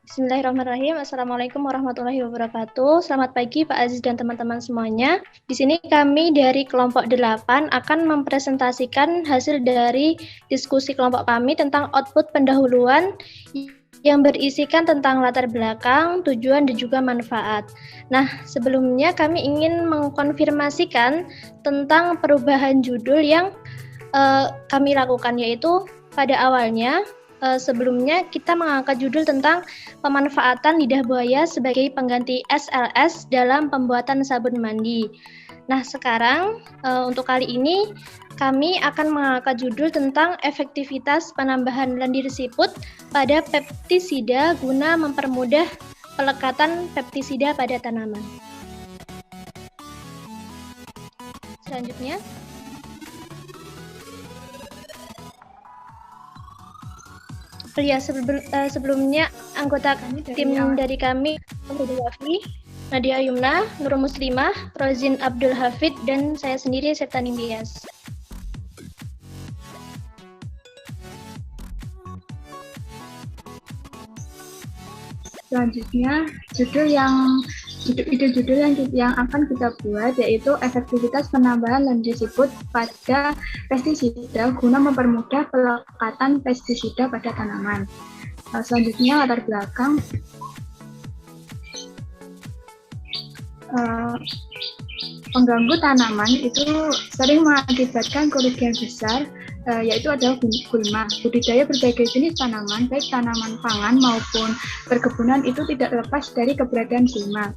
Bismillahirrahmanirrahim. Assalamualaikum warahmatullahi wabarakatuh. Selamat pagi Pak Aziz dan teman-teman semuanya. Di sini kami dari kelompok 8 akan mempresentasikan hasil dari diskusi kelompok kami tentang output pendahuluan yang berisikan tentang latar belakang, tujuan, dan juga manfaat. Nah, sebelumnya kami ingin mengkonfirmasikan tentang perubahan judul yang kami lakukan, yaitu pada awalnya sebelumnya kita mengangkat judul tentang pemanfaatan lidah buaya sebagai pengganti SLS dalam pembuatan sabun mandi. Nah, sekarang untuk kali ini kami akan mengangkat judul tentang efektivitas penambahan lendir siput pada pestisida guna mempermudah pelekatan pestisida pada tanaman. Selanjutnya, sebelumnya anggota tim dari kami, Nadia Yumna, Nur Muslimah, Rozin Abdul Hafid, dan saya sendiri Septani Bias. Selanjutnya, judul yang akan kita buat yaitu efektivitas penambahan lendir siput pada pestisida guna mempermudah pelekatan pestisida pada tanaman. Selanjutnya, latar belakang. Pengganggu tanaman itu sering mengakibatkan kerugian besar, yaitu adalah gulma. Budidaya berbagai jenis tanaman, baik tanaman pangan maupun perkebunan, itu tidak lepas dari keberadaan gulma.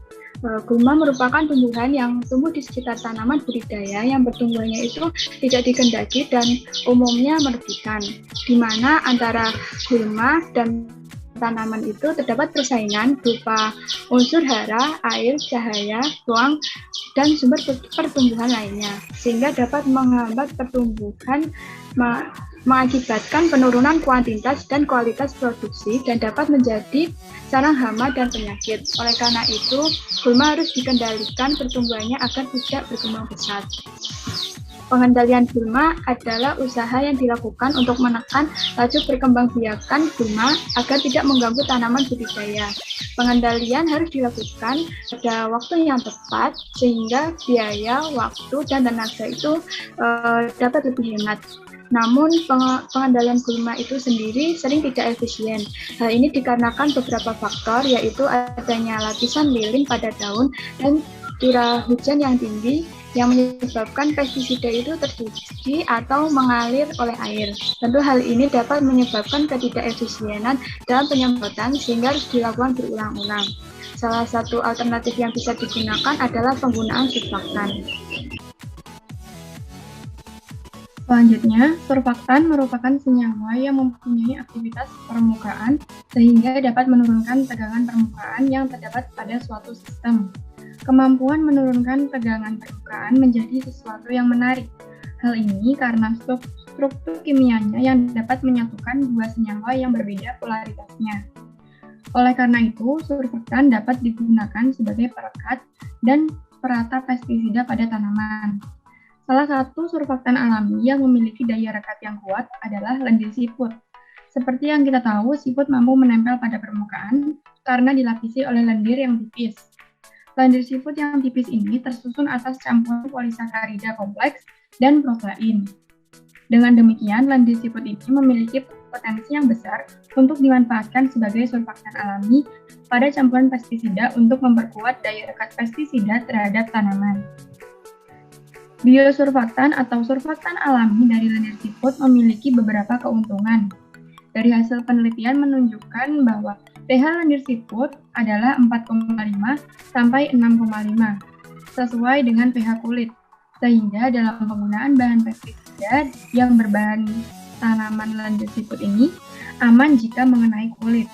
Gulma merupakan tumbuhan yang tumbuh di sekitar tanaman budidaya yang pertumbuhannya itu tidak dikendaki dan umumnya merugikan, di mana antara gulma dan tanaman itu terdapat persaingan berupa unsur hara, air, cahaya, ruang, dan sumber pertumbuhan lainnya, sehingga dapat menghambat pertumbuhan, mengakibatkan penurunan kuantitas dan kualitas produksi, dan dapat menjadi sarang hama dan penyakit. Oleh karena itu, gulma harus dikendalikan pertumbuhannya agar tidak berkembang pesat. Pengendalian gulma adalah usaha yang dilakukan untuk menekan laju perkembangbiakan gulma agar tidak mengganggu tanaman budidaya. Pengendalian harus dilakukan pada waktu yang tepat sehingga biaya, waktu, dan tenaga itu dapat lebih hemat. Namun pengendalian gulma itu sendiri sering tidak efisien. Hal ini dikarenakan beberapa faktor, yaitu adanya lapisan lilin pada daun dan curah hujan yang tinggi yang menyebabkan pestisida itu tercuci atau mengalir oleh air. Tentu hal ini dapat menyebabkan ketidakefisienan dalam penyemprotan sehingga harus dilakukan berulang-ulang. Salah satu alternatif yang bisa digunakan adalah penggunaan surfaktan. Selanjutnya, surfaktan merupakan senyawa yang mempunyai aktivitas permukaan sehingga dapat menurunkan tegangan permukaan yang terdapat pada suatu sistem. Kemampuan menurunkan tegangan permukaan menjadi sesuatu yang menarik. Hal ini karena struktur kimianya yang dapat menyatukan dua senyawa yang berbeda polaritasnya. Oleh karena itu, surfaktan dapat digunakan sebagai perekat dan perata pestisida pada tanaman. Salah satu surfaktan alami yang memiliki daya rekat yang kuat adalah lendir siput. Seperti yang kita tahu, siput mampu menempel pada permukaan karena dilapisi oleh lendir yang tipis. Lendir siput yang tipis ini tersusun atas campuran polisakarida kompleks dan protein. Dengan demikian, lendir siput ini memiliki potensi yang besar untuk dimanfaatkan sebagai surfaktan alami pada campuran pestisida untuk memperkuat daya rekat pestisida terhadap tanaman. Biosurfaktan atau surfaktan alami dari lendir siput memiliki beberapa keuntungan. Dari hasil penelitian menunjukkan bahwa pH lendir siput adalah 4,5 sampai 6,5 sesuai dengan pH kulit, sehingga dalam penggunaan bahan pestisida yang berbahan tanaman lendir siput ini aman jika mengenai kulit.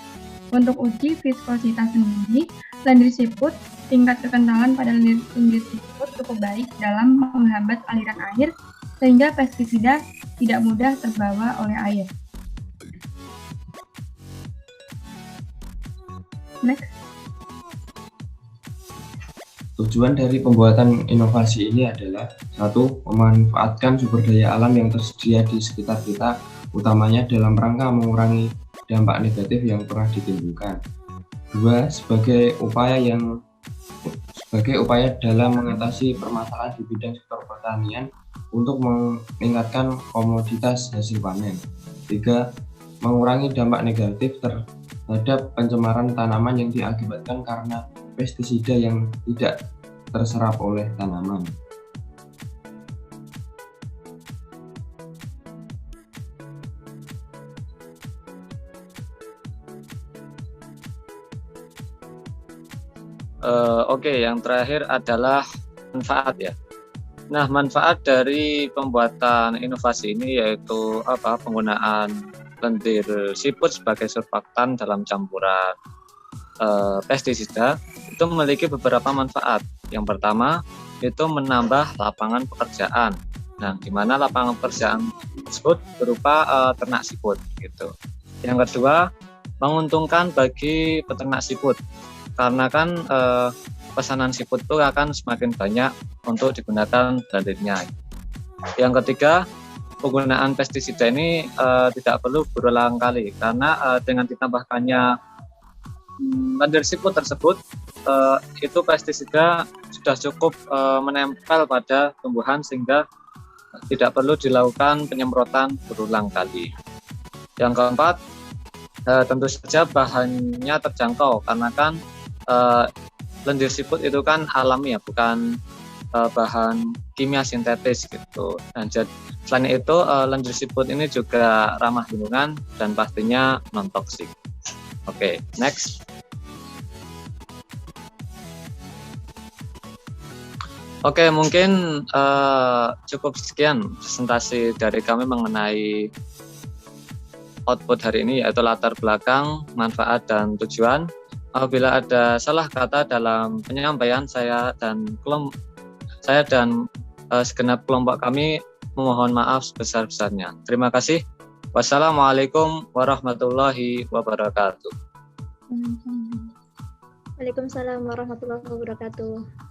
Untuk uji viskositas sendiri, lendir siput, tingkat kekentalan pada lendir siput cukup baik dalam menghambat aliran air, sehingga pestisida tidak mudah terbawa oleh air. Next. Tujuan dari pembuatan inovasi ini adalah 1. Memanfaatkan sumber daya alam yang tersedia di sekitar kita, utamanya dalam rangka mengurangi dampak negatif yang pernah ditimbulkan. 2. Sebagai upaya dalam mengatasi permasalahan di bidang sektor pertanian untuk meningkatkan komoditas hasil panen. 3. Mengurangi dampak negatif terhadap pencemaran tanaman yang diakibatkan karena pestisida yang tidak terserap oleh tanaman. Oke, yang terakhir adalah manfaat ya. Nah, manfaat dari pembuatan inovasi ini yaitu penggunaan lendir siput sebagai surfaktan dalam campuran pestisida itu memiliki beberapa manfaat. Yang pertama itu menambah lapangan pekerjaan. Nah, di mana lapangan pekerjaan tersebut berupa ternak siput gitu. Yang kedua, menguntungkan bagi peternak siput karena kan pesanan siput itu akan semakin banyak untuk digunakan lendirnya. Yang ketiga, penggunaan pestisida ini tidak perlu berulang kali karena dengan ditambahkannya lendir siput tersebut itu pestisida sudah cukup menempel pada tumbuhan sehingga tidak perlu dilakukan penyemprotan berulang kali. Yang keempat, tentu saja bahannya terjangkau karena kan lendir siput itu kan alami ya, bukan bahan kimia sintetis gitu. Dan selain itu lendir siput ini juga ramah lingkungan dan pastinya non toksik. Oke, next. Oke, mungkin cukup sekian presentasi dari kami mengenai output hari ini, yaitu latar belakang, manfaat, dan tujuan. Apabila ada salah kata dalam penyampaian saya dan segenap kelompok kami memohon maaf sebesar-besarnya. Terima kasih. Wassalamualaikum warahmatullahi wabarakatuh. Waalaikumsalam warahmatullahi wabarakatuh.